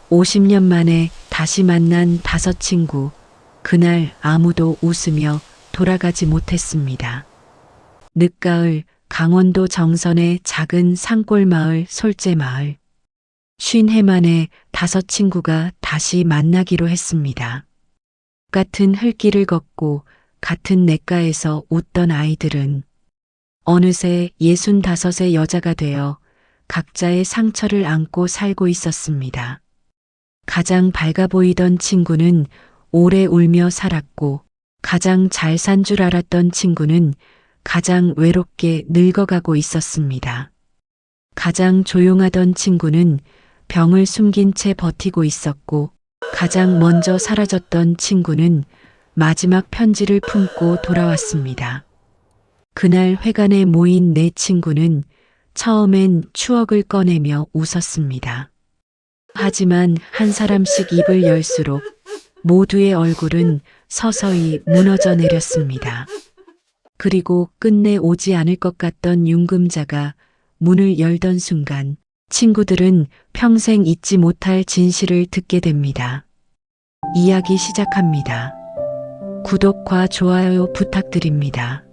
50년 만에 다시 만난 5 친구. 그날 아무도 웃으며 돌아가지 못했습니다. 늦가을 강원도 정선의 작은 산골 마을 솔재마을. 50해 만에 5 친구가 다시 만나기로 했습니다. 같은 흘길을 걷고 같은 냇가에서 웃던 아이들은 어느새 65의 여자가 되어 각자의 상처를 안고 살고 있었습니다. 가장 밝아 보이던 친구는 오래 울며 살았고, 가장 잘 산 줄 알았던 친구는 가장 외롭게 늙어가고 있었습니다. 가장 조용하던 친구는 병을 숨긴 채 버티고 있었고, 가장 먼저 사라졌던 친구는 마지막 편지를 품고 돌아왔습니다. 그날 회관에 모인 4 친구는 처음엔 추억을 꺼내며 웃었습니다. 하지만 한 사람씩 입을 열수록 모두의 얼굴은 서서히 무너져 내렸습니다. 그리고 끝내 오지 않을 것 같던 윤금자가 문을 열던 순간 친구들은 평생 잊지 못할 진실을 듣게 됩니다. 이야기 시작합니다. 구독과 좋아요 부탁드립니다.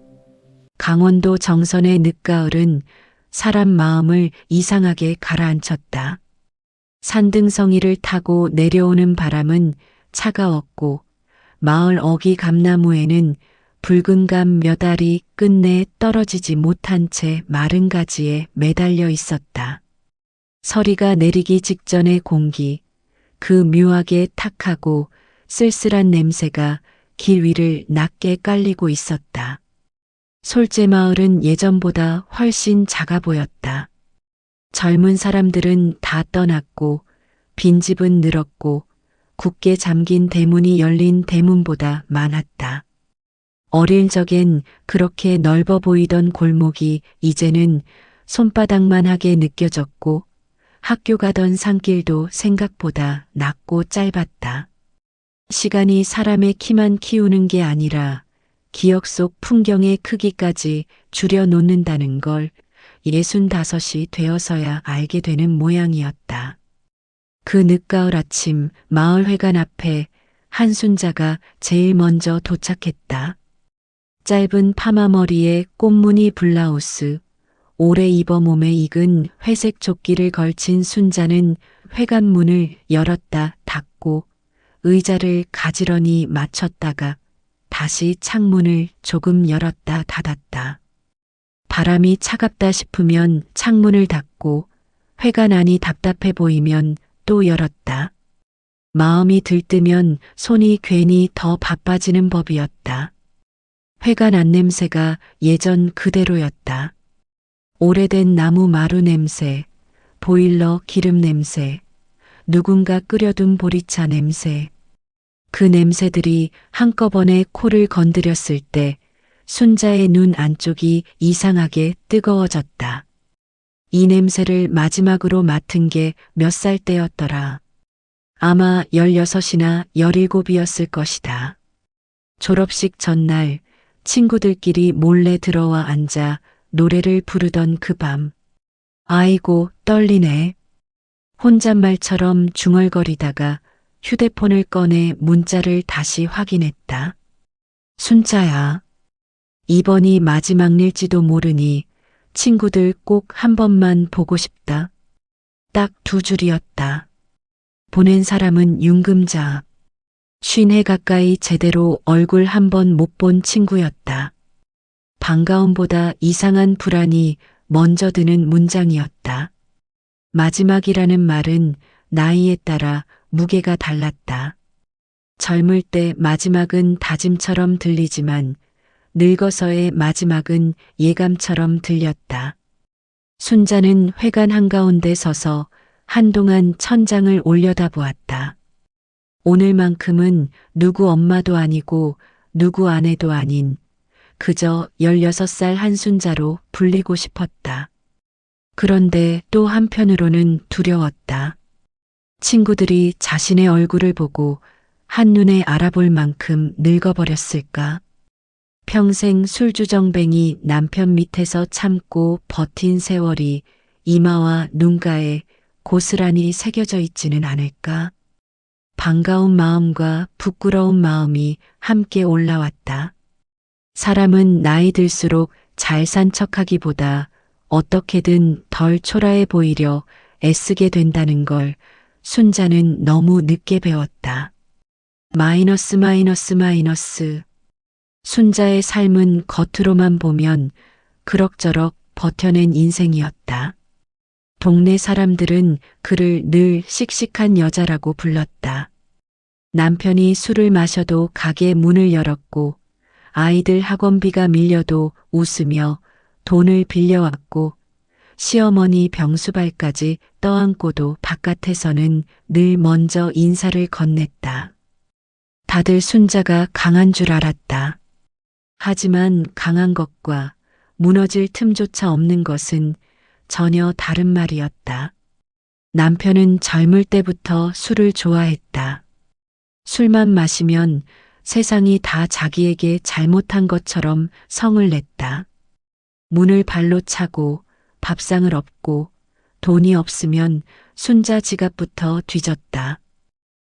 강원도 정선의 늦가을은 사람 마음을 이상하게 가라앉혔다. 산등성이를 타고 내려오는 바람은 차가웠고 마을 어기 감나무에는 붉은 감 몇 알이 끝내 떨어지지 못한 채 마른 가지에 매달려 있었다. 서리가 내리기 직전의 공기, 그 묘하게 탁하고 쓸쓸한 냄새가 길 위를 낮게 깔리고 있었다. 솔재마을은 예전보다 훨씬 작아 보였다. 젊은 사람들은 다 떠났고 빈집은 늘었고 굳게 잠긴 대문이 열린 대문보다 많았다. 어릴 적엔 그렇게 넓어 보이던 골목이 이제는 손바닥만하게 느껴졌고 학교 가던 산길도 생각보다 낮고 짧았다. 시간이 사람의 키만 키우는 게 아니라 기억 속 풍경의 크기까지 줄여놓는다는 걸 65이 되어서야 알게 되는 모양이었다. 그 늦가을 아침 마을회관 앞에 한순자가 제일 먼저 도착했다. 짧은 파마머리에 꽃무늬 블라우스, 오래 입어 몸에 익은 회색 조끼를 걸친 순자는 회관 문을 열었다 닫고 의자를 가지런히 맞췄다가 다시 창문을 조금 열었다 닫았다. 바람이 차갑다 싶으면 창문을 닫고 회관 안이 답답해 보이면 또 열었다. 마음이 들뜨면 손이 괜히 더 바빠지는 법이었다. 회관 안 냄새가 예전 그대로였다. 오래된 나무 마루 냄새, 보일러 기름 냄새, 누군가 끓여둔 보리차 냄새. 그 냄새들이 한꺼번에 코를 건드렸을 때 순자의 눈 안쪽이 이상하게 뜨거워졌다. 이 냄새를 마지막으로 맡은 게 몇 살 때였더라. 아마 16이나 17이었을 것이다. 졸업식 전날 친구들끼리 몰래 들어와 앉아 노래를 부르던 그 밤. 아이고 떨리네. 혼잣말처럼 중얼거리다가 휴대폰을 꺼내 문자를 다시 확인했다. 순자야. 이번이 마지막일지도 모르니 친구들 꼭 한 번만 보고 싶다. 딱 2줄이었다. 보낸 사람은 윤금자. 50해 가까이 제대로 얼굴 한 번 못 본 친구였다. 반가움보다 이상한 불안이 먼저 드는 문장이었다. 마지막이라는 말은 나이에 따라 무게가 달랐다. 젊을 때 마지막은 다짐처럼 들리지만 늙어서의 마지막은 예감처럼 들렸다. 순자는 회관 한가운데 서서 한동안 천장을 올려다보았다. 오늘만큼은 누구 엄마도 아니고 누구 아내도 아닌 그저 16살 한순자로 불리고 싶었다. 그런데 또 한편으로는 두려웠다. 친구들이 자신의 얼굴을 보고 한눈에 알아볼 만큼 늙어버렸을까? 평생 술주정뱅이 남편 밑에서 참고 버틴 세월이 이마와 눈가에 고스란히 새겨져 있지는 않을까? 반가운 마음과 부끄러운 마음이 함께 올라왔다. 사람은 나이 들수록 잘 산 척하기보다 어떻게든 덜 초라해 보이려 애쓰게 된다는 걸 순자는 너무 늦게 배웠다. 마이너스 마이너스 마이너스. 순자의 삶은 겉으로만 보면 그럭저럭 버텨낸 인생이었다. 동네 사람들은 그를 늘 씩씩한 여자라고 불렀다. 남편이 술을 마셔도 가게 문을 열었고 아이들 학원비가 밀려도 웃으며 돈을 빌려왔고 시어머니 병수발까지 떠안고도 바깥에서는 늘 먼저 인사를 건넸다. 다들 순자가 강한 줄 알았다. 하지만 강한 것과 무너질 틈조차 없는 것은 전혀 다른 말이었다. 남편은 젊을 때부터 술을 좋아했다. 술만 마시면 세상이 다 자기에게 잘못한 것처럼 성을 냈다. 문을 발로 차고 밥상을 엎고 돈이 없으면 순자 지갑부터 뒤졌다.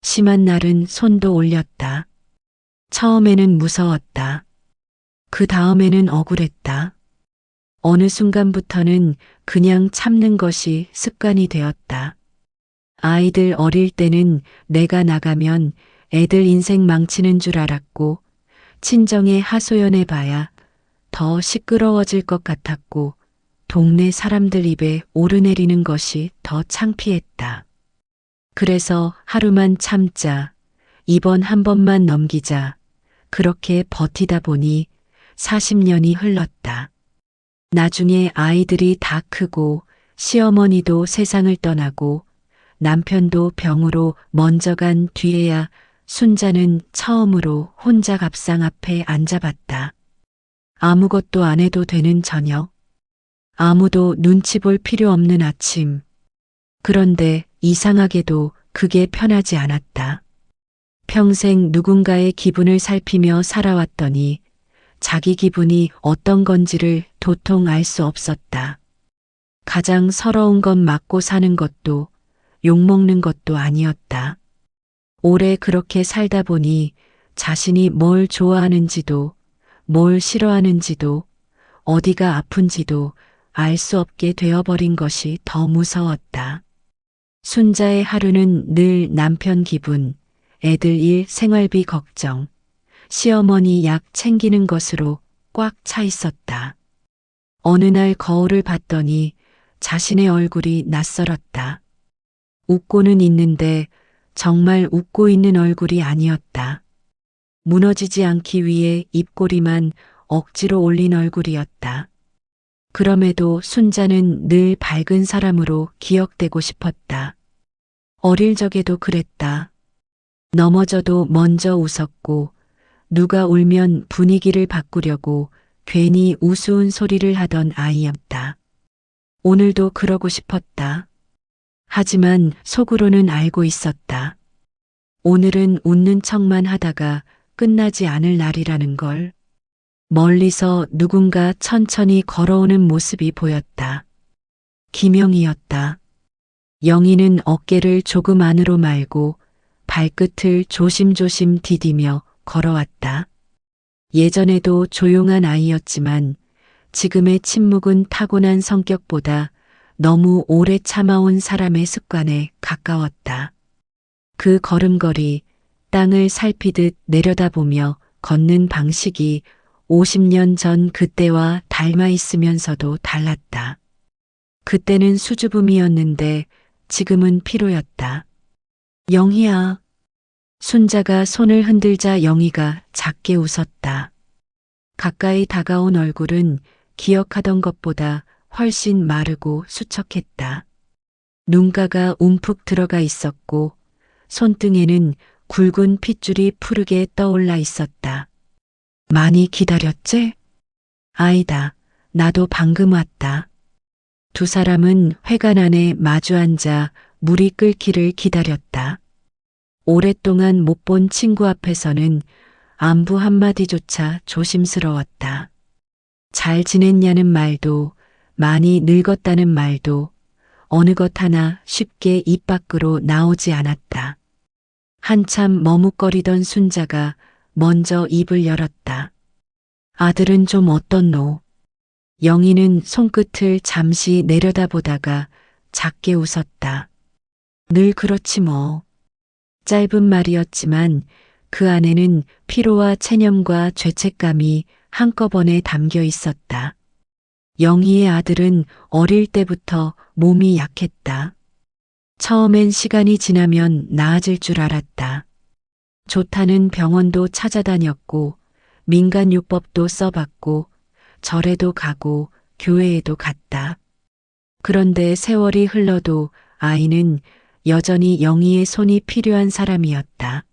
심한 날은 손도 올렸다. 처음에는 무서웠다. 그 다음에는 억울했다. 어느 순간부터는 그냥 참는 것이 습관이 되었다. 아이들 어릴 때는 내가 나가면 애들 인생 망치는 줄 알았고 친정에 하소연해 봐야 더 시끄러워질 것 같았고 동네 사람들 입에 오르내리는 것이 더 창피했다. 그래서 하루만 참자, 이번 한 번만 넘기자, 그렇게 버티다 보니 40년이 흘렀다. 나중에 아이들이 다 크고 시어머니도 세상을 떠나고 남편도 병으로 먼저 간 뒤에야 순자는 처음으로 혼자 밥상 앞에 앉아봤다. 아무것도 안 해도 되는 저녁. 아무도 눈치 볼 필요 없는 아침. 그런데 이상하게도 그게 편하지 않았다. 평생 누군가의 기분을 살피며 살아왔더니 자기 기분이 어떤 건지를 도통 알 수 없었다. 가장 서러운 건 맞고 사는 것도 욕먹는 것도 아니었다. 오래 그렇게 살다 보니 자신이 뭘 좋아하는지도 뭘 싫어하는지도 어디가 아픈지도 알 수 없게 되어버린 것이 더 무서웠다. 순자의 하루는 늘 남편 기분, 애들 일, 생활비 걱정, 시어머니 약 챙기는 것으로 꽉 차 있었다. 어느 날 거울을 봤더니 자신의 얼굴이 낯설었다. 웃고는 있는데 정말 웃고 있는 얼굴이 아니었다. 무너지지 않기 위해 입꼬리만 억지로 올린 얼굴이었다. 그럼에도 순자는 늘 밝은 사람으로 기억되고 싶었다. 어릴 적에도 그랬다. 넘어져도 먼저 웃었고 누가 울면 분위기를 바꾸려고 괜히 우스운 소리를 하던 아이였다. 오늘도 그러고 싶었다. 하지만 속으로는 알고 있었다. 오늘은 웃는 척만 하다가 끝나지 않을 날이라는 걸. 멀리서 누군가 천천히 걸어오는 모습이 보였다. 김영이었다. 영희는 어깨를 조금 안으로 말고 발끝을 조심조심 디디며 걸어왔다. 예전에도 조용한 아이였지만 지금의 침묵은 타고난 성격보다 너무 오래 참아온 사람의 습관에 가까웠다. 그 걸음걸이, 땅을 살피듯 내려다보며 걷는 방식이 50년 전 그때와 닮아 있으면서도 달랐다. 그때는 수줍음이었는데 지금은 피로였다. 영희야. 순자가 손을 흔들자 영희가 작게 웃었다. 가까이 다가온 얼굴은 기억하던 것보다 훨씬 마르고 수척했다. 눈가가 움푹 들어가 있었고 손등에는 굵은 핏줄이 푸르게 떠올라 있었다. 많이 기다렸지? 아니다. 나도 방금 왔다. 두 사람은 회관 안에 마주 앉아 물이 끓기를 기다렸다. 오랫동안 못 본 친구 앞에서는 안부 한마디조차 조심스러웠다. 잘 지냈냐는 말도, 많이 늙었다는 말도, 어느 것 하나 쉽게 입 밖으로 나오지 않았다. 한참 머뭇거리던 순자가 먼저 입을 열었다. 아들은 좀 어떻노? 영희는 손끝을 잠시 내려다보다가 작게 웃었다. 늘 그렇지 뭐. 짧은 말이었지만 그 안에는 피로와 체념과 죄책감이 한꺼번에 담겨 있었다. 영희의 아들은 어릴 때부터 몸이 약했다. 처음엔 시간이 지나면 나아질 줄 알았다. 좋다는 병원도 찾아다녔고 민간요법도 써봤고 절에도 가고 교회에도 갔다. 그런데 세월이 흘러도 아이는 여전히 영희의 손이 필요한 사람이었다.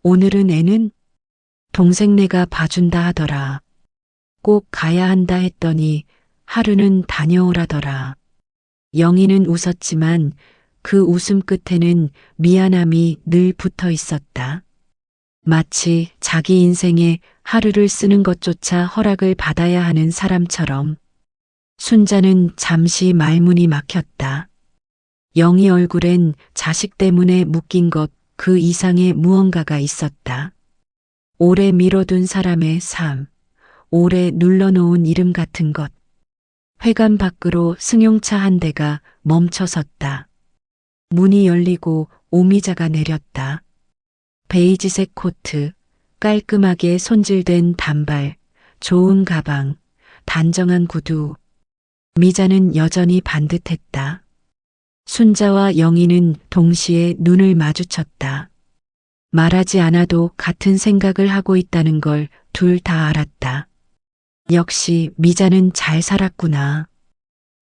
오늘은 애는 동생네가 봐준다 하더라. 꼭 가야 한다 했더니 하루는 다녀오라더라. 영희는 웃었지만 그 웃음 끝에는 미안함이 늘 붙어 있었다. 마치 자기 인생에 하루를 쓰는 것조차 허락을 받아야 하는 사람처럼. 순자는 잠시 말문이 막혔다. 영희 얼굴엔 자식 때문에 묶인 것 그 이상의 무언가가 있었다. 오래 미뤄둔 사람의 삶, 오래 눌러놓은 이름 같은 것. 회관 밖으로 승용차 한 대가 멈춰섰다. 문이 열리고 오미자가 내렸다. 베이지색 코트, 깔끔하게 손질된 단발, 좋은 가방, 단정한 구두. 미자는 여전히 반듯했다. 순자와 영희는 동시에 눈을 마주쳤다. 말하지 않아도 같은 생각을 하고 있다는 걸 둘 다 알았다. 역시 미자는 잘 살았구나.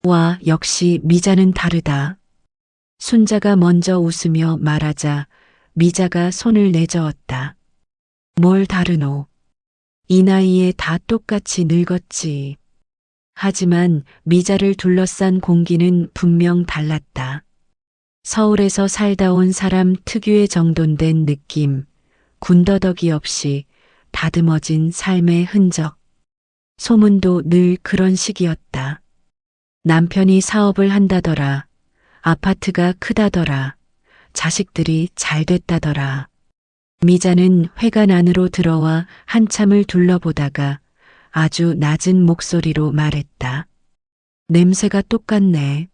와, 역시 미자는 다르다. 순자가 먼저 웃으며 말하자 미자가 손을 내저었다. 뭘 다르노? 이 나이에 다 똑같이 늙었지. 하지만 미자를 둘러싼 공기는 분명 달랐다. 서울에서 살다 온 사람 특유의 정돈된 느낌, 군더더기 없이 다듬어진 삶의 흔적. 소문도 늘 그런 식이었다. 남편이 사업을 한다더라. 아파트가 크다더라. 자식들이 잘 됐다더라. 미자는 회관 안으로 들어와 한참을 둘러보다가 아주 낮은 목소리로 말했다. 냄새가 똑같네.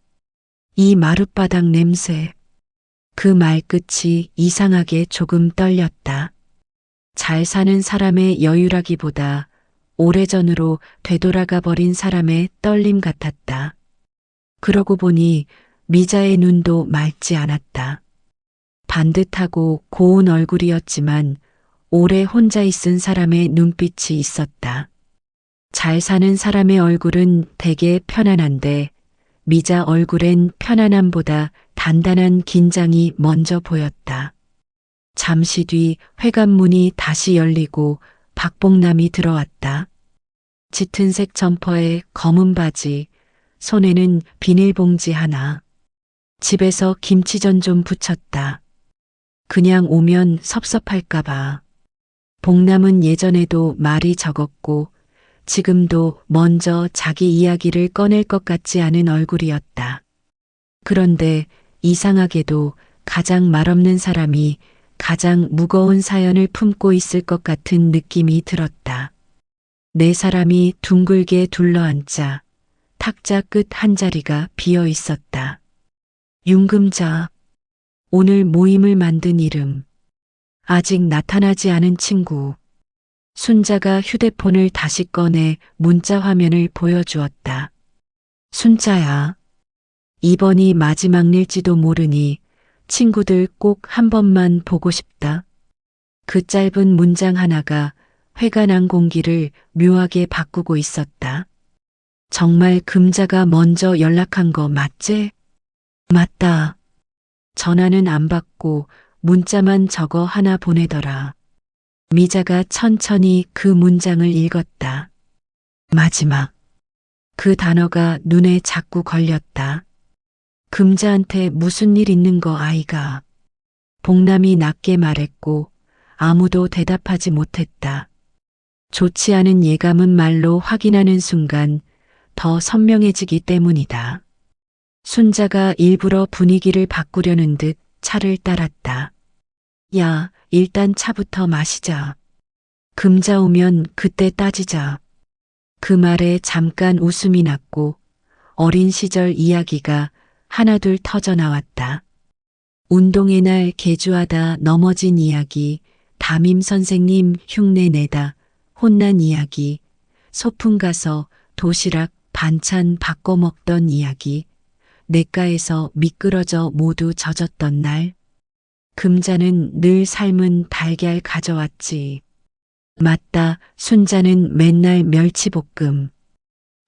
이 마룻바닥 냄새. 그 말끝이 이상하게 조금 떨렸다. 잘 사는 사람의 여유라기보다 오래전으로 되돌아가 버린 사람의 떨림 같았다. 그러고 보니 미자의 눈도 맑지 않았다. 반듯하고 고운 얼굴이었지만 오래 혼자 있은 사람의 눈빛이 있었다. 잘 사는 사람의 얼굴은 되게 편안한데 미자 얼굴엔 편안함보다 단단한 긴장이 먼저 보였다. 잠시 뒤 회관문이 다시 열리고 박봉남이 들어왔다. 짙은색 점퍼에 검은 바지, 손에는 비닐봉지 하나. 집에서 김치전 좀 부쳤다. 그냥 오면 섭섭할까봐. 봉남은 예전에도 말이 적었고 지금도 먼저 자기 이야기를 꺼낼 것 같지 않은 얼굴이었다. 그런데 이상하게도 가장 말없는 사람이 가장 무거운 사연을 품고 있을 것 같은 느낌이 들었다. 네 사람이 둥글게 둘러앉자 탁자 끝 한 자리가 비어 있었다. 윤금자. 오늘 모임을 만든 이름. 아직 나타나지 않은 친구. 순자가 휴대폰을 다시 꺼내 문자 화면을 보여주었다. 순자야. 이번이 마지막 일지도 모르니 친구들 꼭 한 번만 보고 싶다. 그 짧은 문장 하나가 회관 안 공기를 묘하게 바꾸고 있었다. 정말 금자가 먼저 연락한 거 맞지? 맞다. 전화는 안 받고 문자만 적어 하나 보내더라. 미자가 천천히 그 문장을 읽었다. 마지막. 그 단어가 눈에 자꾸 걸렸다. 금자한테 무슨 일 있는 거 아이가. 봉남이 낮게 말했고 아무도 대답하지 못했다. 좋지 않은 예감은 말로 확인하는 순간 더 선명해지기 때문이다. 순자가 일부러 분위기를 바꾸려는 듯 차를 따랐다. 야, 일단 차부터 마시자. 금자 오면 그때 따지자. 그 말에 잠깐 웃음이 났고 어린 시절 이야기가 하나둘 터져 나왔다. 운동의 날 개주하다 넘어진 이야기, 담임 선생님 흉내 내다 혼난 이야기, 소풍 가서 도시락 반찬 바꿔 먹던 이야기, 냇가에서 미끄러져 모두 젖었던 날. 금자는 늘 삶은 달걀 가져왔지. 맞다, 순자는 맨날 멸치볶음.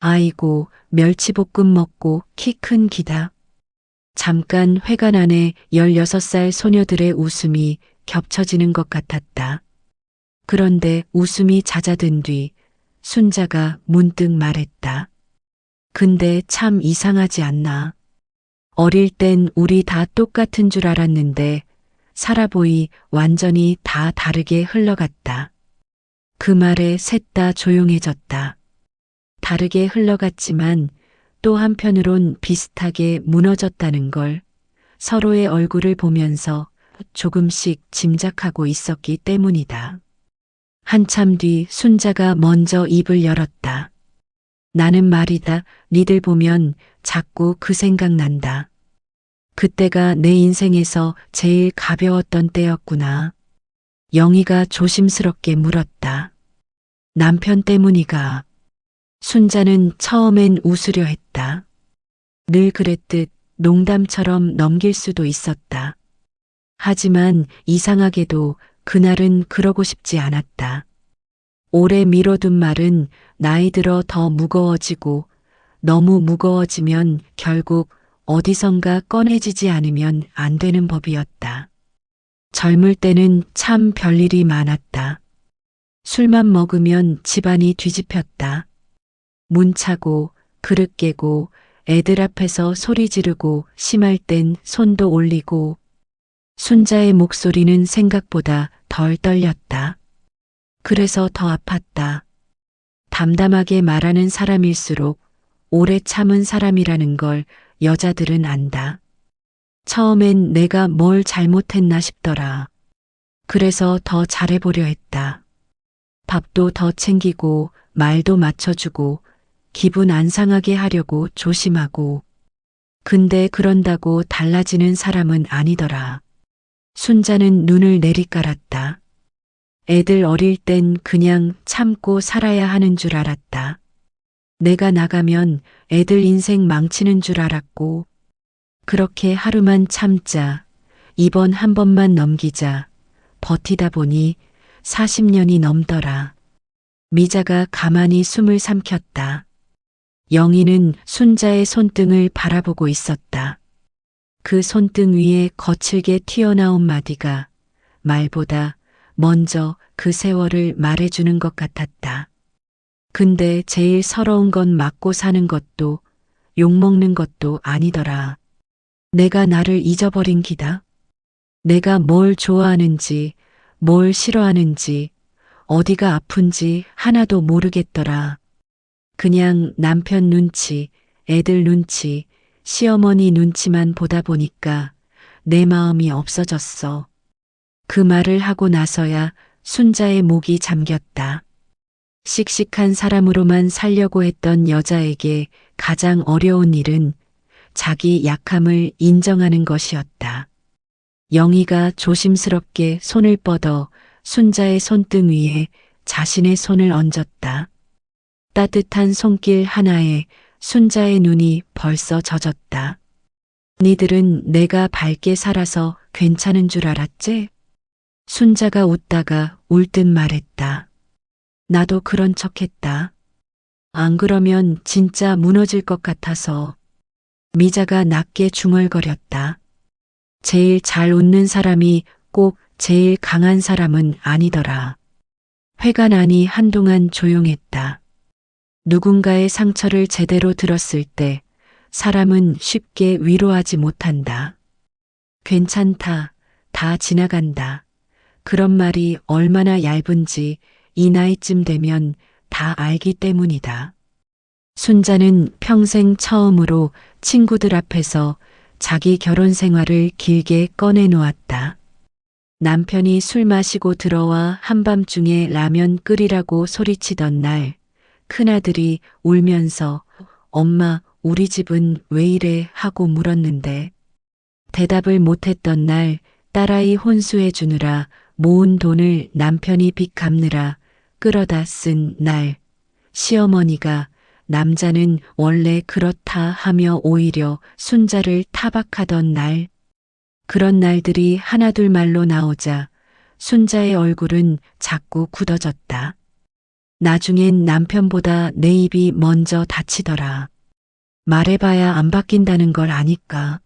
아이고, 멸치볶음 먹고 키 큰 기다. 잠깐 회관 안에 16살 소녀들의 웃음이 겹쳐지는 것 같았다. 그런데 웃음이 잦아든 뒤 순자가 문득 말했다. 근데 참 이상하지 않나? 어릴 땐 우리 다 똑같은 줄 알았는데 살아보이 완전히 다 다르게 흘러갔다. 그 말에 셋 다 조용해졌다. 다르게 흘러갔지만 또 한편으론 비슷하게 무너졌다는 걸 서로의 얼굴을 보면서 조금씩 짐작하고 있었기 때문이다. 한참 뒤 순자가 먼저 입을 열었다. 나는 말이다, 니들 보면 자꾸 그 생각난다. 그때가 내 인생에서 제일 가벼웠던 때였구나. 영희가 조심스럽게 물었다. 남편 때문이가. 순자는 처음엔 웃으려 했다. 늘 그랬듯 농담처럼 넘길 수도 있었다. 하지만 이상하게도 그날은 그러고 싶지 않았다. 오래 미뤄둔 말은 나이 들어 더 무거워지고 너무 무거워지면 결국 어디선가 꺼내지지 않으면 안 되는 법이었다. 젊을 때는 참 별일이 많았다. 술만 먹으면 집안이 뒤집혔다. 문 차고 그릇 깨고 애들 앞에서 소리 지르고 심할 땐 손도 올리고. 순자의 목소리는 생각보다 덜 떨렸다. 그래서 더 아팠다. 담담하게 말하는 사람일수록 오래 참은 사람이라는 걸 여자들은 안다. 처음엔 내가 뭘 잘못했나 싶더라. 그래서 더 잘해보려 했다. 밥도 더 챙기고 말도 맞춰주고 기분 안 상하게 하려고 조심하고. 근데 그런다고 달라지는 사람은 아니더라. 순자는 눈을 내리깔았다. 애들 어릴 땐 그냥 참고 살아야 하는 줄 알았다. 내가 나가면 애들 인생 망치는 줄 알았고, 그렇게 하루만 참자, 이번 한 번만 넘기자, 버티다 보니 40년이 넘더라. 미자가 가만히 숨을 삼켰다. 영희는 순자의 손등을 바라보고 있었다. 그 손등 위에 거칠게 튀어나온 마디가 말보다 먼저 그 세월을 말해주는 것 같았다. 근데 제일 서러운 건 맞고 사는 것도 욕먹는 것도 아니더라. 내가 나를 잊어버린 기다. 내가 뭘 좋아하는지, 뭘 싫어하는지, 어디가 아픈지 하나도 모르겠더라. 그냥 남편 눈치, 애들 눈치, 시어머니 눈치만 보다 보니까 내 마음이 없어졌어. 그 말을 하고 나서야 순자의 목이 잠겼다. 씩씩한 사람으로만 살려고 했던 여자에게 가장 어려운 일은 자기 약함을 인정하는 것이었다. 영희가 조심스럽게 손을 뻗어 순자의 손등 위에 자신의 손을 얹었다. 따뜻한 손길 하나에 순자의 눈이 벌써 젖었다. 니들은 내가 밝게 살아서 괜찮은 줄 알았지? 순자가 웃다가 울 듯 말했다. 나도 그런 척했다. 안 그러면 진짜 무너질 것 같아서. 미자가 낮게 중얼거렸다. 제일 잘 웃는 사람이 꼭 제일 강한 사람은 아니더라. 회관 안이 한동안 조용했다. 누군가의 상처를 제대로 들었을 때 사람은 쉽게 위로하지 못한다. 괜찮다. 다 지나간다. 그런 말이 얼마나 얇은지 이 나이쯤 되면 다 알기 때문이다. 순자는 평생 처음으로 친구들 앞에서 자기 결혼 생활을 길게 꺼내 놓았다. 남편이 술 마시고 들어와 한밤중에 라면 끓이라고 소리치던 날, 큰아들이 울면서 엄마, 우리 집은 왜 이래 하고 물었는데 대답을 못했던 날 딸아이 혼수해 주느라 모은 돈을 남편이 빚 갚느라 끌어다 쓴 날, 시어머니가 남자는 원래 그렇다 하며 오히려 순자를 타박하던 날, 그런 날들이 하나둘 말로 나오자 순자의 얼굴은 자꾸 굳어졌다. 나중엔 남편보다 내 입이 먼저 다치더라. 말해봐야 안 바뀐다는 걸 아니까.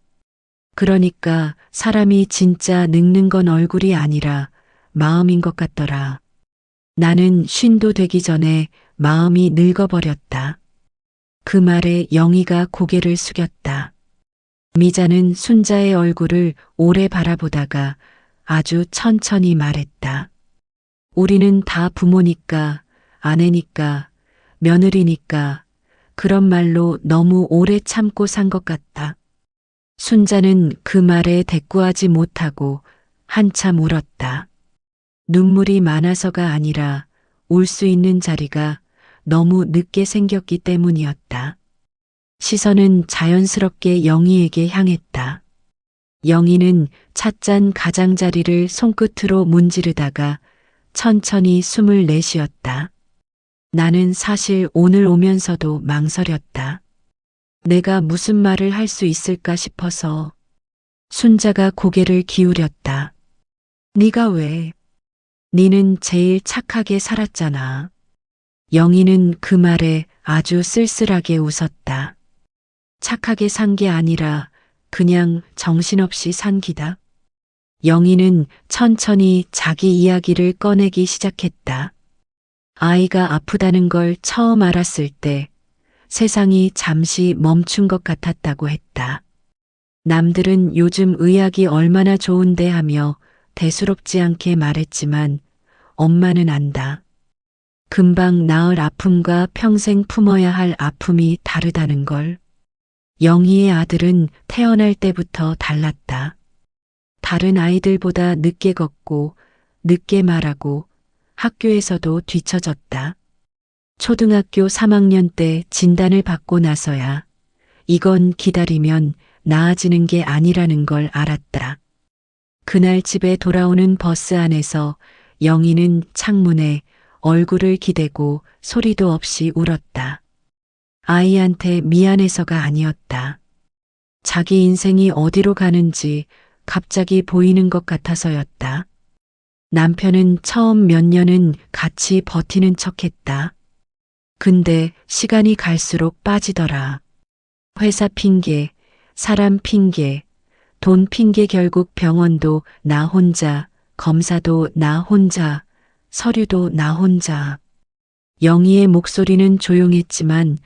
그러니까 사람이 진짜 늙는 건 얼굴이 아니라 마음인 것 같더라. 나는 쉰도 되기 전에 마음이 늙어버렸다. 그 말에 영희가 고개를 숙였다. 미자는 순자의 얼굴을 오래 바라보다가 아주 천천히 말했다. 우리는 다 부모니까, 아내니까, 며느리니까 그런 말로 너무 오래 참고 산 것 같다. 순자는 그 말에 대꾸하지 못하고 한참 울었다. 눈물이 많아서가 아니라 울 수 있는 자리가 너무 늦게 생겼기 때문이었다. 시선은 자연스럽게 영희에게 향했다. 영희는 찻잔 가장자리를 손끝으로 문지르다가 천천히 숨을 내쉬었다. 나는 사실 오늘 오면서도 망설였다. 내가 무슨 말을 할 수 있을까 싶어서. 순자가 고개를 기울였다. 네가 왜? 네는 제일 착하게 살았잖아. 영희는 그 말에 아주 쓸쓸하게 웃었다. 착하게 산 게 아니라 그냥 정신없이 산 기다. 영희는 천천히 자기 이야기를 꺼내기 시작했다. 아이가 아프다는 걸 처음 알았을 때 세상이 잠시 멈춘 것 같았다고 했다. 남들은 요즘 의학이 얼마나 좋은데 하며 대수롭지 않게 말했지만 엄마는 안다. 금방 나을 아픔과 평생 품어야 할 아픔이 다르다는 걸. 영희의 아들은 태어날 때부터 달랐다. 다른 아이들보다 늦게 걷고 늦게 말하고 학교에서도 뒤처졌다. 초등학교 3학년 때 진단을 받고 나서야 이건 기다리면 나아지는 게 아니라는 걸 알았다. 그날 집에 돌아오는 버스 안에서 영희는 창문에 얼굴을 기대고 소리도 없이 울었다. 아이한테 미안해서가 아니었다. 자기 인생이 어디로 가는지 갑자기 보이는 것 같아서였다. 남편은 처음 몇 년은 같이 버티는 척했다. 근데 시간이 갈수록 빠지더라. 회사 핑계, 사람 핑계, 돈 핑계 결국 병원도 나 혼자, 검사도 나 혼자, 서류도 나 혼자. 영희의 목소리는 조용했지만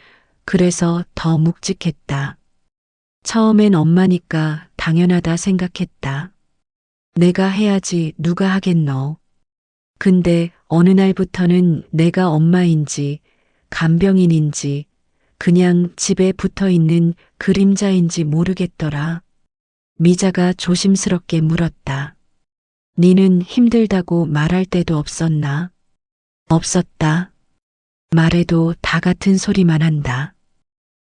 그래서 더 묵직했다. 처음엔 엄마니까 당연하다 생각했다. 내가 해야지 누가 하겠노. 근데 어느 날부터는 내가 엄마인지 간병인인지 그냥 집에 붙어 있는 그림자인지 모르겠더라. 미자가 조심스럽게 물었다. 니는 힘들다고 말할 때도 없었나? 없었다. 말해도 다 같은 소리만 한다.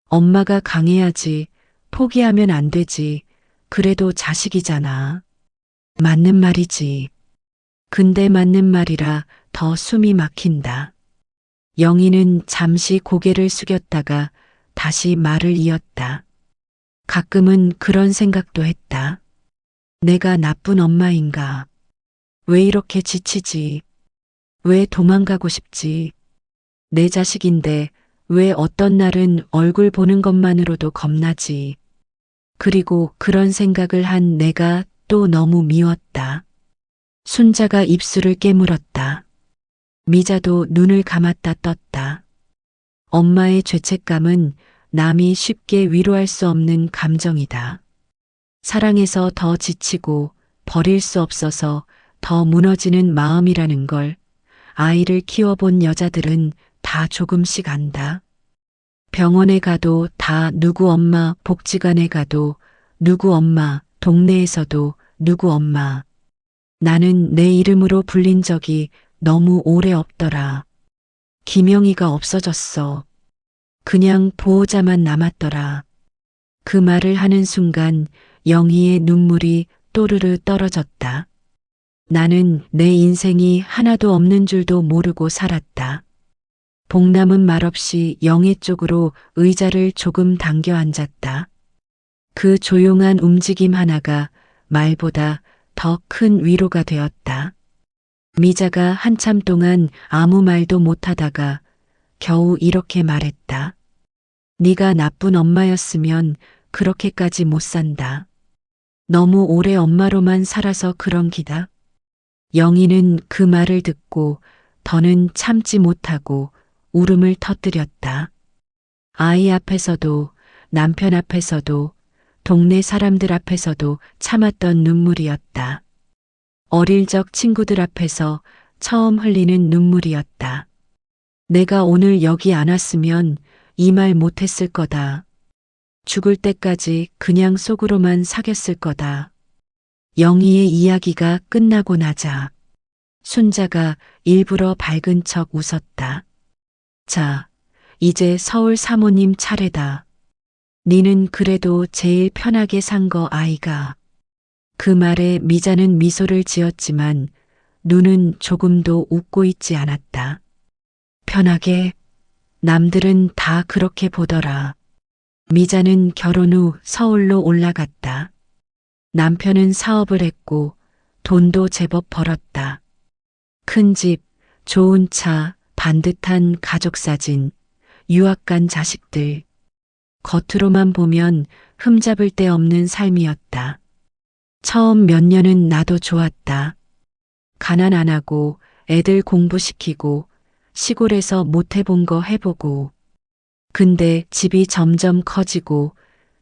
엄마가 강해야지. 포기하면 안 되지. 그래도 자식이잖아. 맞는 말이지. 근데 맞는 말이라 더 숨이 막힌다. 영희는 잠시 고개를 숙였다가 다시 말을 이었다. 가끔은 그런 생각도 했다. 내가 나쁜 엄마인가? 왜 이렇게 지치지? 왜 도망가고 싶지? 내 자식인데 왜 어떤 날은 얼굴 보는 것만으로도 겁나지? 그리고 그런 생각을 한 내가 또 너무 미웠다. 순자가 입술을 깨물었다. 미자도 눈을 감았다 떴다. 엄마의 죄책감은 남이 쉽게 위로할 수 없는 감정이다. 사랑해서 더 지치고 버릴 수 없어서 더 무너지는 마음이라는 걸 아이를 키워본 여자들은 다 조금씩 안다. 병원에 가도 다 누구 엄마, 복지관에 가도 누구 엄마, 동네에서도 누구 엄마. 나는 내 이름으로 불린 적이 너무 오래 없더라. 김영희가 없어졌어. 그냥 보호자만 남았더라. 그 말을 하는 순간 영희의 눈물이 또르르 떨어졌다. 나는 내 인생이 하나도 없는 줄도 모르고 살았다. 복남은 말없이 영희 쪽으로 의자를 조금 당겨 앉았다. 그 조용한 움직임 하나가 말보다 더 큰 위로가 되었다. 미자가 한참 동안 아무 말도 못하다가 겨우 이렇게 말했다. 네가 나쁜 엄마였으면 그렇게까지 못 산다. 너무 오래 엄마로만 살아서 그런 기다. 영희는 그 말을 듣고 더는 참지 못하고 울음을 터뜨렸다. 아이 앞에서도 남편 앞에서도 동네 사람들 앞에서도 참았던 눈물이었다. 어릴 적 친구들 앞에서 처음 흘리는 눈물이었다. 내가 오늘 여기 안 왔으면 이 말 못했을 거다. 죽을 때까지 그냥 속으로만 사귀었을 거다. 영희의 이야기가 끝나고 나자 순자가 일부러 밝은 척 웃었다. 자, 이제 서울 사모님 차례다. 니는 그래도 제일 편하게 산 거 아이가. 그 말에 미자는 미소를 지었지만 눈은 조금도 웃고 있지 않았다. 편하게? 남들은 다 그렇게 보더라. 미자는 결혼 후 서울로 올라갔다. 남편은 사업을 했고 돈도 제법 벌었다. 큰 집, 좋은 차, 반듯한 가족 사진, 유학 간 자식들. 겉으로만 보면 흠잡을 데 없는 삶이었다. 처음 몇 년은 나도 좋았다. 가난 안 하고 애들 공부시키고 시골에서 못 해본 거 해보고. 근데 집이 점점 커지고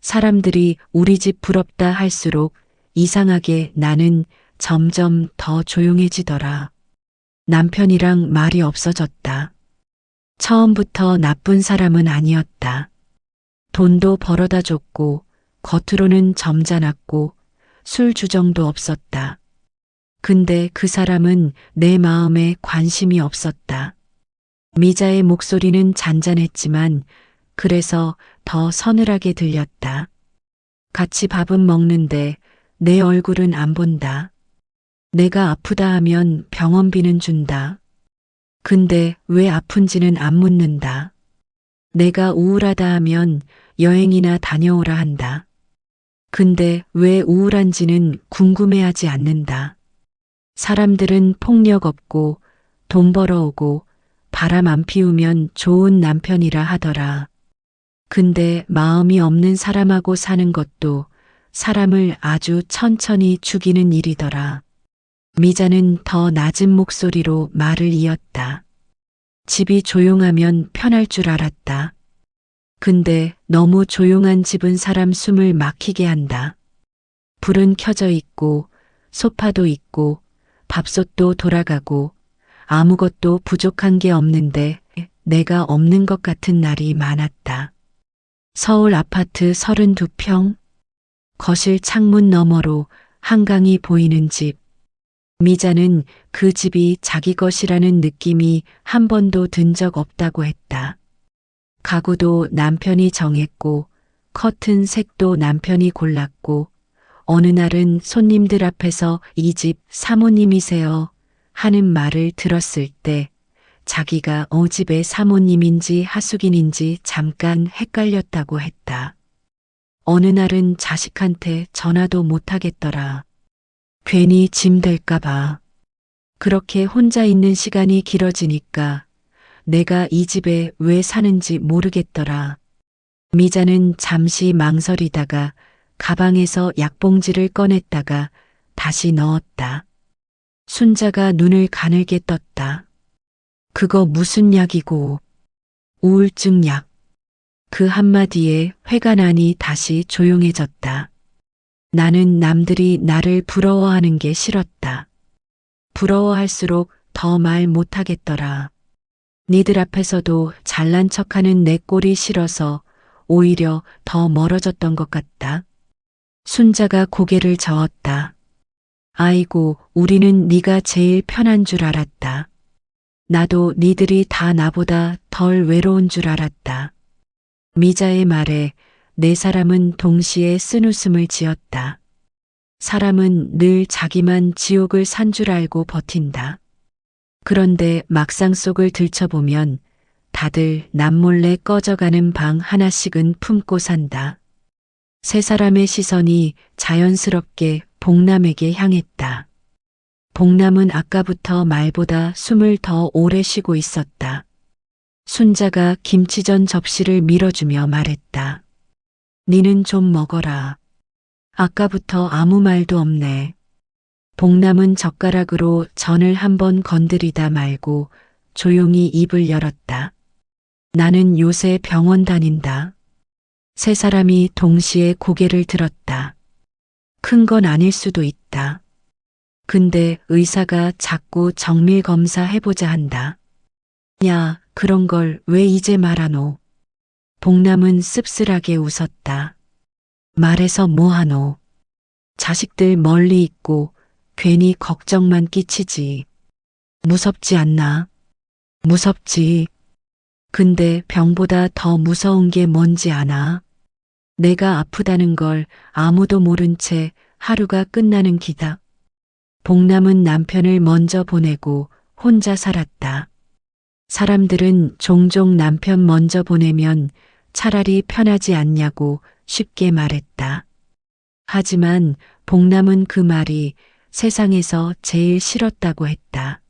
사람들이 우리 집 부럽다 할수록 이상하게 나는 점점 더 조용해지더라. 남편이랑 말이 없어졌다. 처음부터 나쁜 사람은 아니었다. 돈도 벌어다 줬고 겉으로는 점잖았고 술 주정도 없었다. 근데 그 사람은 내 마음에 관심이 없었다. 미자의 목소리는 잔잔했지만 그래서 더 서늘하게 들렸다. 같이 밥은 먹는데 내 얼굴은 안 본다. 내가 아프다 하면 병원비는 준다. 근데 왜 아픈지는 안 묻는다. 내가 우울하다 하면 여행이나 다녀오라 한다. 근데 왜 우울한지는 궁금해하지 않는다. 사람들은 폭력 없고 돈 벌어오고 바람 안 피우면 좋은 남편이라 하더라. 근데 마음이 없는 사람하고 사는 것도 사람을 아주 천천히 죽이는 일이더라. 미자는 더 낮은 목소리로 말을 이었다. 집이 조용하면 편할 줄 알았다. 근데 너무 조용한 집은 사람 숨을 막히게 한다. 불은 켜져 있고 소파도 있고 밥솥도 돌아가고 아무것도 부족한 게 없는데 내가 없는 것 같은 날이 많았다. 서울 아파트 32평, 거실 창문 너머로 한강이 보이는 집. 미자는 그 집이 자기 것이라는 느낌이 한 번도 든 적 없다고 했다. 가구도 남편이 정했고 커튼 색도 남편이 골랐고 어느 날은 손님들 앞에서 이 집 사모님이세요 하는 말을 들었을 때 자기가 집의 사모님인지 하숙인인지 잠깐 헷갈렸다고 했다. 어느 날은 자식한테 전화도 못하겠더라. 괜히 짐 될까봐. 그렇게 혼자 있는 시간이 길어지니까 내가 이 집에 왜 사는지 모르겠더라. 미자는 잠시 망설이다가 가방에서 약봉지를 꺼냈다가 다시 넣었다. 순자가 눈을 가늘게 떴다. 그거 무슨 약이고? 우울증 약. 그 한마디에 화가 나니 다시 조용해졌다. 나는 남들이 나를 부러워하는 게 싫었다. 부러워할수록 더 말 못하겠더라. 니들 앞에서도 잘난 척하는 내 꼴이 싫어서 오히려 더 멀어졌던 것 같다. 순자가 고개를 저었다. 아이고, 우리는 네가 제일 편한 줄 알았다. 나도 니들이 다 나보다 덜 외로운 줄 알았다. 미자의 말에 네 사람은 동시에 쓴웃음을 지었다. 사람은 늘 자기만 지옥을 산 줄 알고 버틴다. 그런데 막상 속을 들춰보면 다들 남몰래 꺼져가는 방 하나씩은 품고 산다. 세 사람의 시선이 자연스럽게 복남에게 향했다. 복남은 아까부터 말보다 숨을 더 오래 쉬고 있었다. 순자가 김치전 접시를 밀어주며 말했다. 니는 좀 먹어라. 아까부터 아무 말도 없네. 복남은 젓가락으로 전을 한번 건드리다 말고 조용히 입을 열었다. 나는 요새 병원 다닌다. 세 사람이 동시에 고개를 들었다. 큰 건 아닐 수도 있다. 근데 의사가 자꾸 정밀 검사 해보자 한다. 야, 그런 걸 왜 이제 말하노? 복남은 씁쓸하게 웃었다. 말해서 뭐하노? 자식들 멀리 있고 괜히 걱정만 끼치지. 무섭지 않나? 무섭지. 근데 병보다 더 무서운 게 뭔지 아나? 내가 아프다는 걸 아무도 모른 채 하루가 끝나는 기다. 복남은 남편을 먼저 보내고 혼자 살았다. 사람들은 종종 남편 먼저 보내면 차라리 편하지 않냐고 쉽게 말했다. 하지만 복남은 그 말이 세상에서 제일 싫었다고 했다.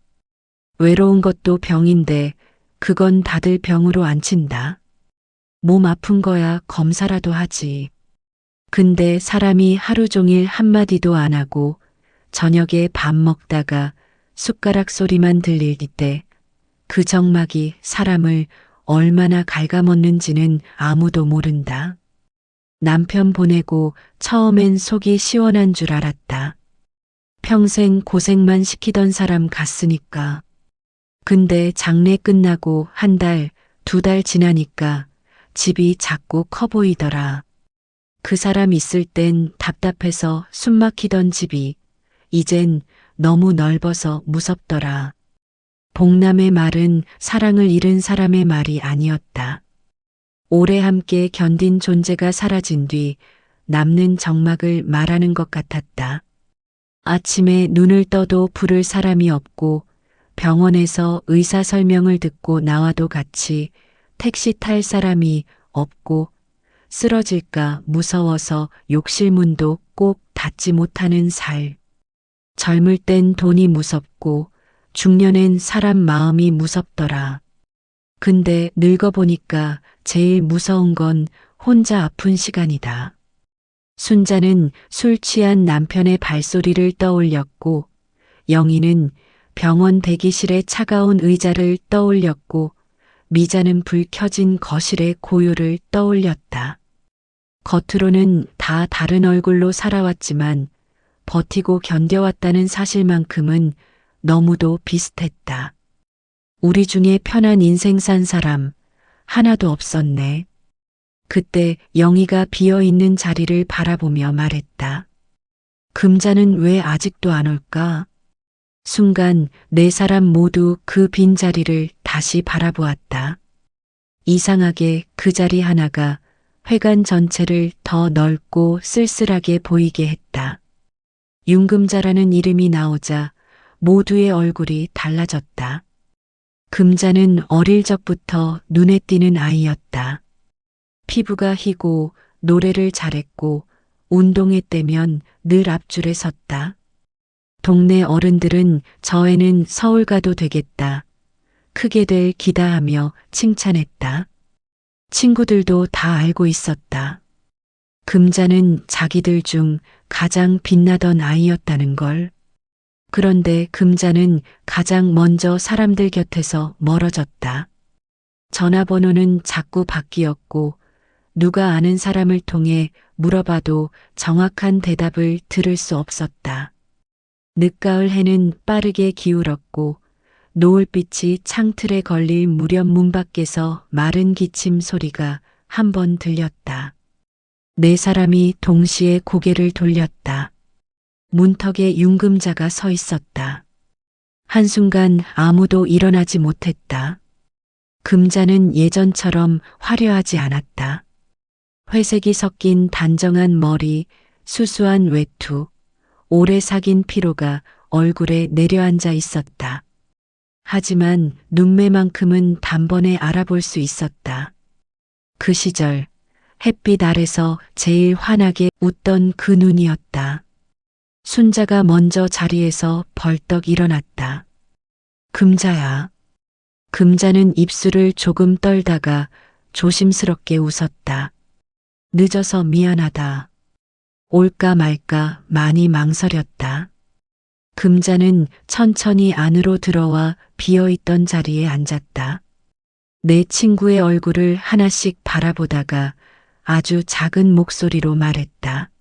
외로운 것도 병인데 그건 다들 병으로 안 친다. 몸 아픈 거야 검사라도 하지. 근데 사람이 하루 종일 한마디도 안 하고 저녁에 밥 먹다가 숟가락 소리만 들릴 때 그 적막이 사람을 얼마나 갉아먹는지는 아무도 모른다. 남편 보내고 처음엔 속이 시원한 줄 알았다. 평생 고생만 시키던 사람 같으니까. 근데 장례 끝나고 한 달, 두 달 지나니까 집이 자꾸 커 보이더라. 그 사람 있을 땐 답답해서 숨 막히던 집이 이젠 너무 넓어서 무섭더라. 복남의 말은 사랑을 잃은 사람의 말이 아니었다. 오래 함께 견딘 존재가 사라진 뒤 남는 적막을 말하는 것 같았다. 아침에 눈을 떠도 부를 사람이 없고 병원에서 의사 설명을 듣고 나와도 같이 택시 탈 사람이 없고 쓰러질까 무서워서 욕실 문도 꼭 닫지 못하는 살. 젊을 땐 돈이 무섭고 중년엔 사람 마음이 무섭더라. 근데 늙어보니까 제일 무서운 건 혼자 아픈 시간이다. 순자는 술 취한 남편의 발소리를 떠올렸고 영희는 병원 대기실의 차가운 의자를 떠올렸고 미자는 불 켜진 거실의 고요를 떠올렸다. 겉으로는 다 다른 얼굴로 살아왔지만 버티고 견뎌왔다는 사실만큼은 너무도 비슷했다. 우리 중에 편한 인생 산 사람 하나도 없었네. 그때 영희가 비어있는 자리를 바라보며 말했다. 금자는 왜 아직도 안 올까? 순간 네 사람 모두 그 빈자리를 다시 바라보았다. 이상하게 그 자리 하나가 회관 전체를 더 넓고 쓸쓸하게 보이게 했다. 윤금자라는 이름이 나오자 모두의 얼굴이 달라졌다. 금자는 어릴 적부터 눈에 띄는 아이였다. 피부가 희고 노래를 잘했고 운동회 때면 늘 앞줄에 섰다. 동네 어른들은 저 애는 서울 가도 되겠다. 크게 될 기다 하며 칭찬했다. 친구들도 다 알고 있었다. 금자는 자기들 중 가장 빛나던 아이였다는 걸. 그런데 금자는 가장 먼저 사람들 곁에서 멀어졌다. 전화번호는 자꾸 바뀌었고 누가 아는 사람을 통해 물어봐도 정확한 대답을 들을 수 없었다. 늦가을 해는 빠르게 기울었고 노을빛이 창틀에 걸릴 무렵 문 밖에서 마른 기침 소리가 한 번 들렸다. 네 사람이 동시에 고개를 돌렸다. 문턱에 윤금자가 서 있었다. 한순간 아무도 일어나지 못했다. 금자는 예전처럼 화려하지 않았다. 회색이 섞인 단정한 머리, 수수한 외투, 오래 사귄 피로가 얼굴에 내려앉아 있었다. 하지만 눈매만큼은 단번에 알아볼 수 있었다. 그 시절 햇빛 아래서 제일 환하게 웃던 그 눈이었다. 순자가 먼저 자리에서 벌떡 일어났다. 금자야. 금자는 입술을 조금 떨다가 조심스럽게 웃었다. 늦어서 미안하다. 올까 말까 많이 망설였다. 금자는 천천히 안으로 들어와 비어있던 자리에 앉았다. 내 친구의 얼굴을 하나씩 바라보다가 아주 작은 목소리로 말했다.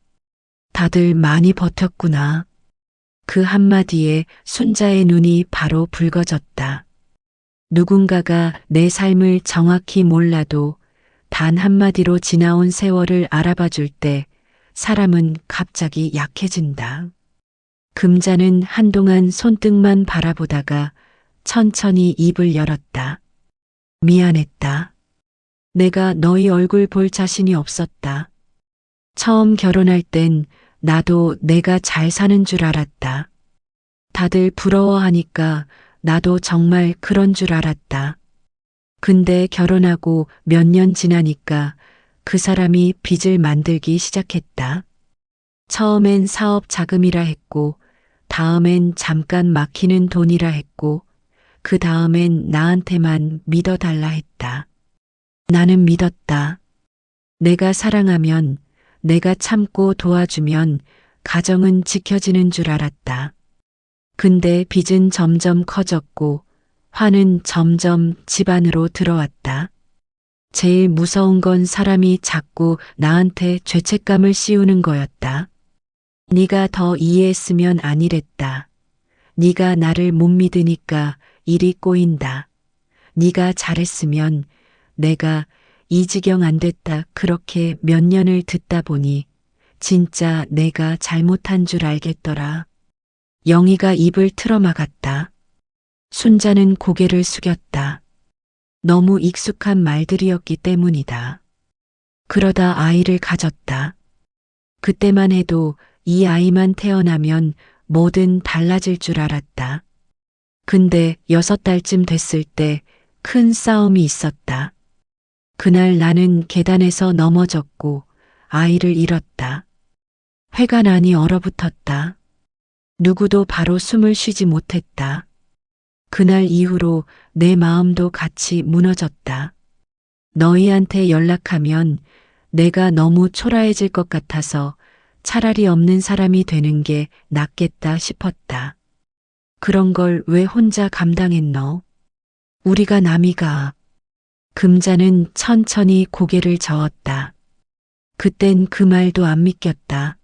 다들 많이 버텼구나. 그 한마디에 순자의 눈이 바로 붉어졌다. 누군가가 내 삶을 정확히 몰라도 단 한마디로 지나온 세월을 알아봐 줄 때 사람은 갑자기 약해진다. 금자는 한동안 손등만 바라보다가 천천히 입을 열었다. 미안했다. 내가 너희 얼굴 볼 자신이 없었다. 처음 결혼할 땐 나도 내가 잘 사는 줄 알았다. 다들 부러워하니까 나도 정말 그런 줄 알았다. 근데 결혼하고 몇 년 지나니까 그 사람이 빚을 만들기 시작했다. 처음엔 사업 자금이라 했고, 다음엔 잠깐 막히는 돈이라 했고, 그 다음엔 나한테만 믿어달라 했다. 나는 믿었다. 내가 사랑하면, 내가 참고 도와주면 가정은 지켜지는 줄 알았다. 근데 빚은 점점 커졌고, 화는 점점 집 안으로 들어왔다. 제일 무서운 건 사람이 자꾸 나한테 죄책감을 씌우는 거였다. 네가 더 이해했으면 아니랬다. 네가 나를 못 믿으니까 일이 꼬인다. 네가 잘했으면 내가 이 지경 안 됐다. 그렇게 몇 년을 듣다 보니 진짜 내가 잘못한 줄 알겠더라. 영희가 입을 틀어막았다. 순자는 고개를 숙였다. 너무 익숙한 말들이었기 때문이다. 그러다 아이를 가졌다. 그때만 해도 이 아이만 태어나면 뭐든 달라질 줄 알았다. 근데 6달쯤 됐을 때 큰 싸움이 있었다. 그날 나는 계단에서 넘어졌고 아이를 잃었다. 회관안이 얼어붙었다. 누구도 바로 숨을 쉬지 못했다. 그날 이후로 내 마음도 같이 무너졌다. 너희한테 연락하면 내가 너무 초라해질 것 같아서 차라리 없는 사람이 되는 게 낫겠다 싶었다. 그런 걸 왜 혼자 감당했노? 우리가 남이가. 금자는 천천히 고개를 저었다. 그땐 그 말도 안 믿겼다.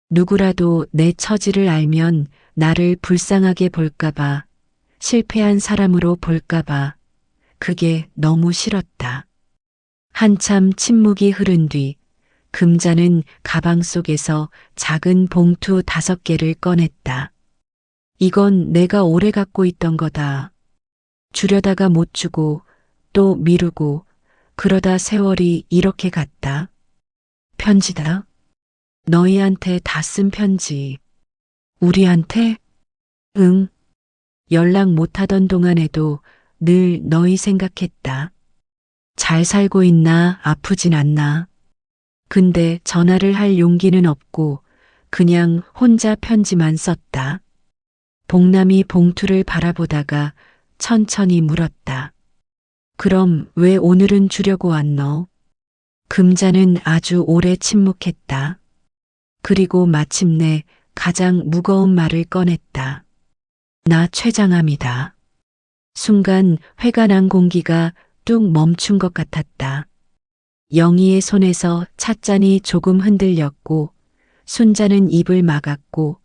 누구라도 내 처지를 알면 나를 불쌍하게 볼까봐, 실패한 사람으로 볼까봐, 그게 너무 싫었다. 한참 침묵이 흐른 뒤 금자는 가방 속에서 작은 봉투 5개를 꺼냈다. 이건 내가 오래 갖고 있던 거다. 주려다가 못 주고 또 미루고 그러다 세월이 이렇게 갔다. 편지다. 너희한테 다 쓴 편지. 우리한테? 응. 연락 못하던 동안에도 늘 너희 생각했다. 잘 살고 있나, 아프진 않나. 근데 전화를 할 용기는 없고 그냥 혼자 편지만 썼다. 복남이 봉투를 바라보다가 천천히 물었다. 그럼 왜 오늘은 주려고 왔노? 금자는 아주 오래 침묵했다. 그리고 마침내 가장 무거운 말을 꺼냈다. 나 최장암이다. 순간 회관안 공기가 뚝 멈춘 것 같았다. 영희의 손에서 찻잔이 조금 흔들렸고 순자는 입을 막았고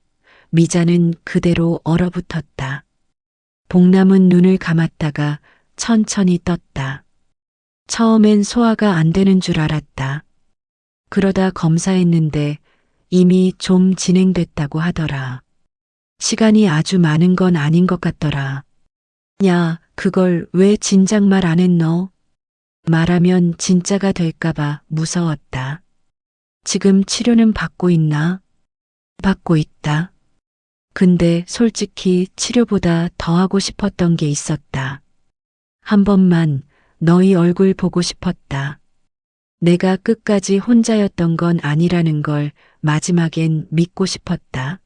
미자는 그대로 얼어붙었다. 복남은 눈을 감았다가 천천히 떴다. 처음엔 소화가 안 되는 줄 알았다. 그러다 검사했는데 이미 좀 진행됐다고 하더라. 시간이 아주 많은 건 아닌 것 같더라. 야, 그걸 왜 진작 말 안 했노? 말하면 진짜가 될까봐 무서웠다. 지금 치료는 받고 있나? 받고 있다. 근데 솔직히 치료보다 더 하고 싶었던 게 있었다. 한 번만 너희 얼굴 보고 싶었다. 내가 끝까지 혼자였던 건 아니라는 걸 마지막엔 믿고 싶었다.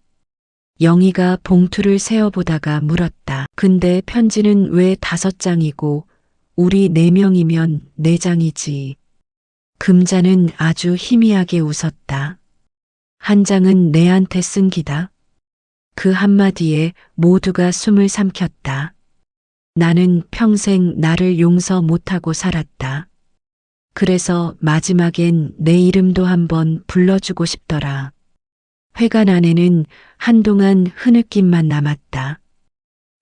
영희가 봉투를 세어보다가 물었다. 근데 편지는 왜 5장이고 우리 4명이면 4장이지. 금자는 아주 희미하게 웃었다. 한 장은 내한테 쓴 기다. 그 한마디에 모두가 숨을 삼켰다. 나는 평생 나를 용서 못하고 살았다. 그래서 마지막엔 내 이름도 한번 불러주고 싶더라. 회관 안에는 한동안 흐느낌만 남았다.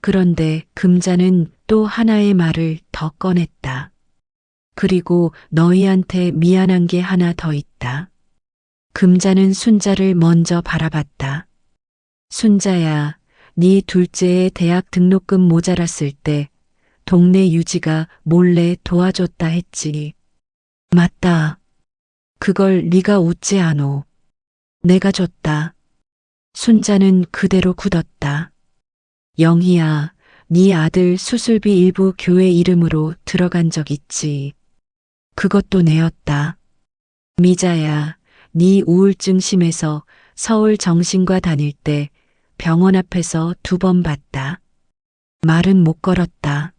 그런데 금자는 또 하나의 말을 더 꺼냈다. 그리고 너희한테 미안한 게 하나 더 있다. 금자는 순자를 먼저 바라봤다. 순자야, 네 둘째의 대학 등록금 모자랐을 때 동네 유지가 몰래 도와줬다 했지. 맞다. 그걸 네가 웃지 않어. 내가 줬다. 순자는 그대로 굳었다. 영희야, 네 아들 수술비 일부 교회 이름으로 들어간 적 있지. 그것도 내었다. 미자야, 네 우울증 심해서 서울 정신과 다닐 때 병원 앞에서 2번 봤다. 말은 못 걸었다.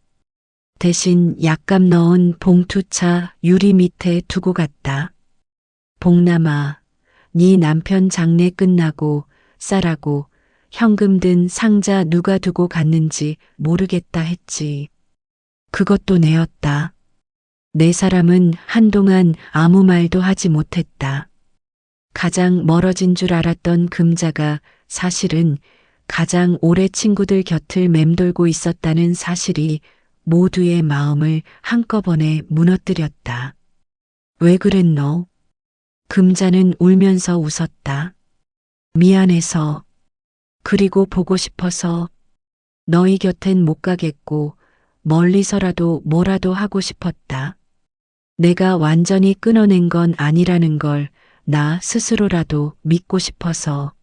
대신 약값 넣은 봉투차 유리 밑에 두고 갔다. 복남아, 네 남편 장례 끝나고 쌀하고 현금 든 상자 누가 두고 갔는지 모르겠다 했지. 그것도 내었다. 네 사람은 한동안 아무 말도 하지 못했다. 가장 멀어진 줄 알았던 금자가 사실은 가장 오래 친구들 곁을 맴돌고 있었다는 사실이 모두의 마음을 한꺼번에 무너뜨렸다. 왜 그랬노? 금자는 울면서 웃었다. 미안해서, 그리고 보고 싶어서, 너희 곁엔 못 가겠고 멀리서라도 뭐라도 하고 싶었다. 내가 완전히 끊어낸 건 아니라는 걸 나 스스로라도 믿고 싶어서.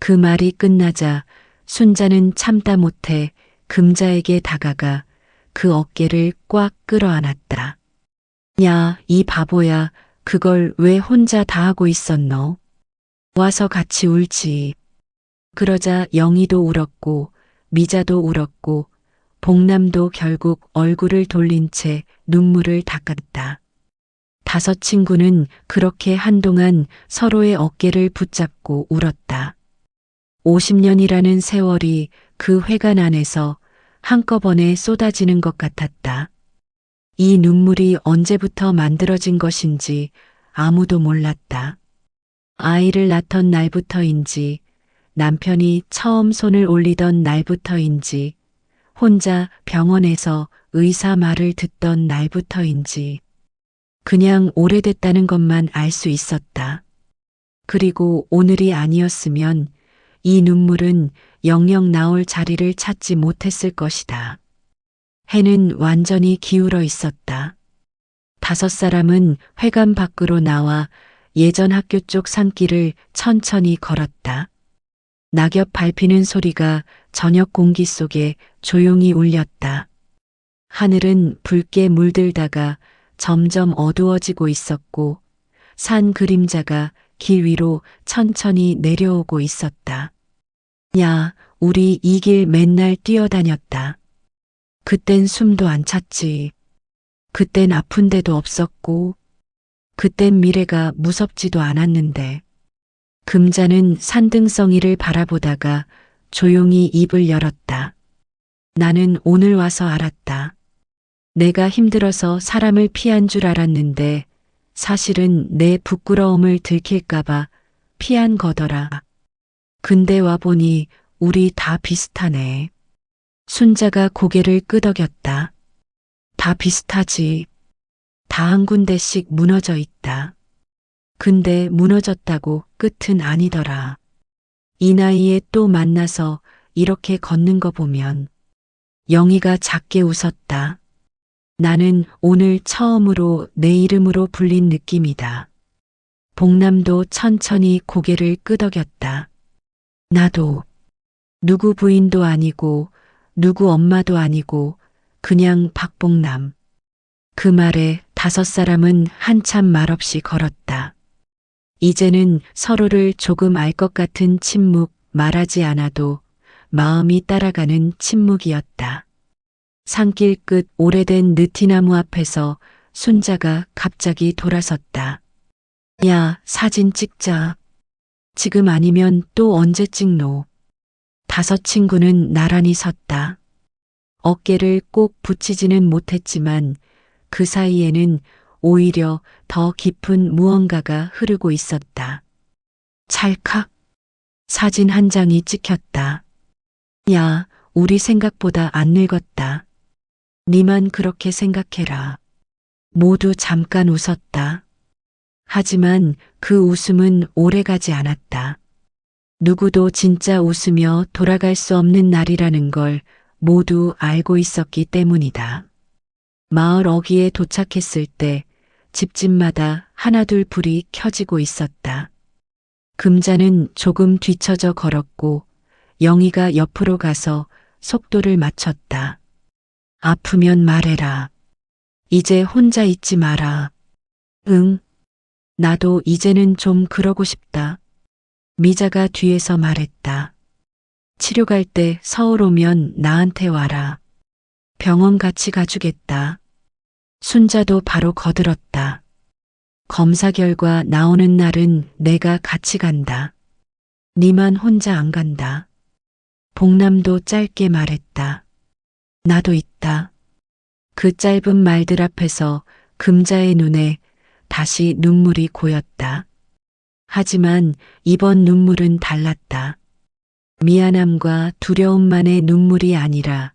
그 말이 끝나자 순자는 참다 못해 금자에게 다가가 그 어깨를 꽉 끌어안았다. 야, 이 바보야, 그걸 왜 혼자 다 하고 있었노? 와서 같이 울지. 그러자 영희도 울었고 미자도 울었고 복남도 결국 얼굴을 돌린 채 눈물을 닦았다. 5 친구는 그렇게 한동안 서로의 어깨를 붙잡고 울었다. 50년이라는 세월이 그 회관 안에서 한꺼번에 쏟아지는 것 같았다. 이 눈물이 언제부터 만들어진 것인지 아무도 몰랐다. 아이를 낳던 날부터인지, 남편이 처음 손을 올리던 날부터인지, 혼자 병원에서 의사 말을 듣던 날부터인지, 그냥 오래됐다는 것만 알 수 있었다. 그리고 오늘이 아니었으면 이 눈물은 영영 나올 자리를 찾지 못했을 것이다. 해는 완전히 기울어 있었다. 5 사람은 회관 밖으로 나와 예전 학교 쪽 산길을 천천히 걸었다. 낙엽 밟히는 소리가 저녁 공기 속에 조용히 울렸다. 하늘은 붉게 물들다가 점점 어두워지고 있었고 산 그림자가 길 위로 천천히 내려오고 있었다. 야, 우리 이 길 맨날 뛰어다녔다. 그땐 숨도 안 찼지. 그땐 아픈 데도 없었고, 그땐 미래가 무섭지도 않았는데. 금자는 산등성이를 바라보다가 조용히 입을 열었다. 나는 오늘 와서 알았다. 내가 힘들어서 사람을 피한 줄 알았는데 사실은 내 부끄러움을 들킬까봐 피한 거더라. 근데 와보니 우리 다 비슷하네. 순자가 고개를 끄덕였다. 다 비슷하지. 다 한 군데씩 무너져 있다. 근데 무너졌다고 끝은 아니더라. 이 나이에 또 만나서 이렇게 걷는 거 보면. 영희가 작게 웃었다. 나는 오늘 처음으로 내 이름으로 불린 느낌이다. 복남도 천천히 고개를 끄덕였다. 나도 누구 부인도 아니고 누구 엄마도 아니고 그냥 박복남. 그 말에 5사람은 한참 말없이 걸었다. 이제는 서로를 조금 알 것 같은 침묵, 말하지 않아도 마음이 따라가는 침묵이었다. 산길 끝 오래된 느티나무 앞에서 순자가 갑자기 돌아섰다. 야, 사진 찍자. 지금 아니면 또 언제 찍노? 5 친구는 나란히 섰다. 어깨를 꼭 붙이지는 못했지만 그 사이에는 오히려 더 깊은 무언가가 흐르고 있었다. 찰칵. 사진 한 장이 찍혔다. 야, 우리 생각보다 안 늙었다. 니만 그렇게 생각해라. 모두 잠깐 웃었다. 하지만 그 웃음은 오래가지 않았다. 누구도 진짜 웃으며 돌아갈 수 없는 날이라는 걸 모두 알고 있었기 때문이다. 마을 어귀에 도착했을 때 집집마다 하나둘 불이 켜지고 있었다. 금자는 조금 뒤처져 걸었고 영희가 옆으로 가서 속도를 맞췄다. 아프면 말해라. 이제 혼자 있지 마라. 응. 나도 이제는 좀 그러고 싶다. 미자가 뒤에서 말했다. 치료 갈 때 서울 오면 나한테 와라. 병원 같이 가주겠다. 순자도 바로 거들었다. 검사 결과 나오는 날은 내가 같이 간다. 니만 혼자 안 간다. 복남도 짧게 말했다. 나도 있다. 그 짧은 말들 앞에서 금자의 눈에 다시 눈물이 고였다. 하지만 이번 눈물은 달랐다. 미안함과 두려움만의 눈물이 아니라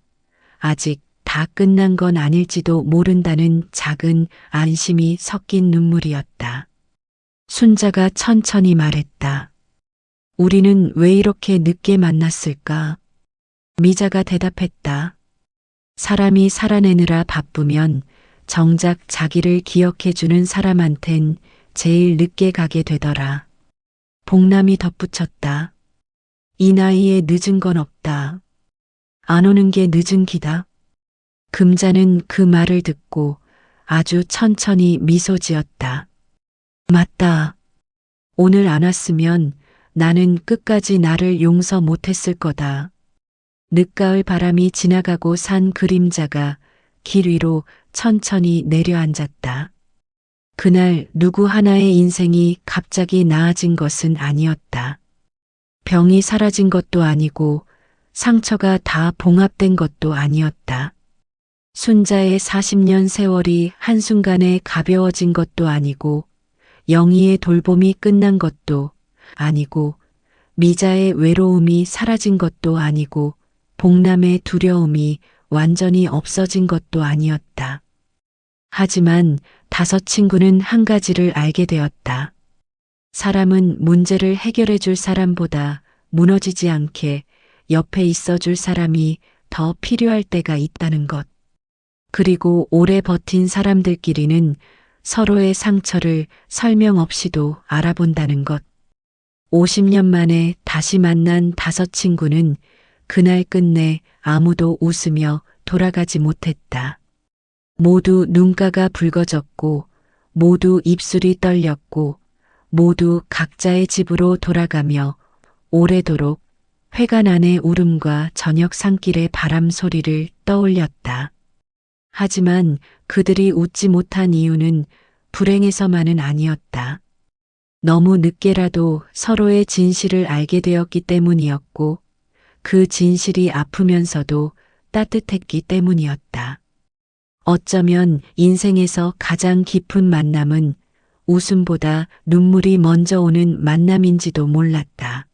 아직 다 끝난 건 아닐지도 모른다는 작은 안심이 섞인 눈물이었다. 순자가 천천히 말했다. 우리는 왜 이렇게 늦게 만났을까? 미자가 대답했다. 사람이 살아내느라 바쁘면 정작 자기를 기억해주는 사람한텐 제일 늦게 가게 되더라. 복남이 덧붙였다. 이 나이에 늦은 건 없다. 안 오는 게 늦은 기다. 금자는 그 말을 듣고 아주 천천히 미소 지었다. 맞다. 오늘 안 왔으면 나는 끝까지 나를 용서 못했을 거다. 늦가을 바람이 지나가고 산 그림자가 길 위로 천천히 내려앉았다. 그날 누구 하나의 인생이 갑자기 나아진 것은 아니었다. 병이 사라진 것도 아니고 상처가 다 봉합된 것도 아니었다. 순자의 40년 세월이 한순간에 가벼워진 것도 아니고 영희의 돌봄이 끝난 것도 아니고 미자의 외로움이 사라진 것도 아니고 복남의 두려움이 완전히 없어진 것도 아니었다. 하지만 5 친구는 한 가지를 알게 되었다. 사람은 문제를 해결해 줄 사람보다 무너지지 않게 옆에 있어 줄 사람이 더 필요할 때가 있다는 것. 그리고 오래 버틴 사람들끼리는 서로의 상처를 설명 없이도 알아본다는 것. 50년 만에 다시 만난 5 친구는 그날 끝내 아무도 웃으며 돌아가지 못했다. 모두 눈가가 붉어졌고 모두 입술이 떨렸고 모두 각자의 집으로 돌아가며 오래도록 회관 안의 울음과 저녁 산길의 바람 소리를 떠올렸다. 하지만 그들이 웃지 못한 이유는 불행해서만은 아니었다. 너무 늦게라도 서로의 진실을 알게 되었기 때문이었고 그 진실이 아프면서도 따뜻했기 때문이었다. 어쩌면 인생에서 가장 깊은 만남은 웃음보다 눈물이 먼저 오는 만남인지도 몰랐다.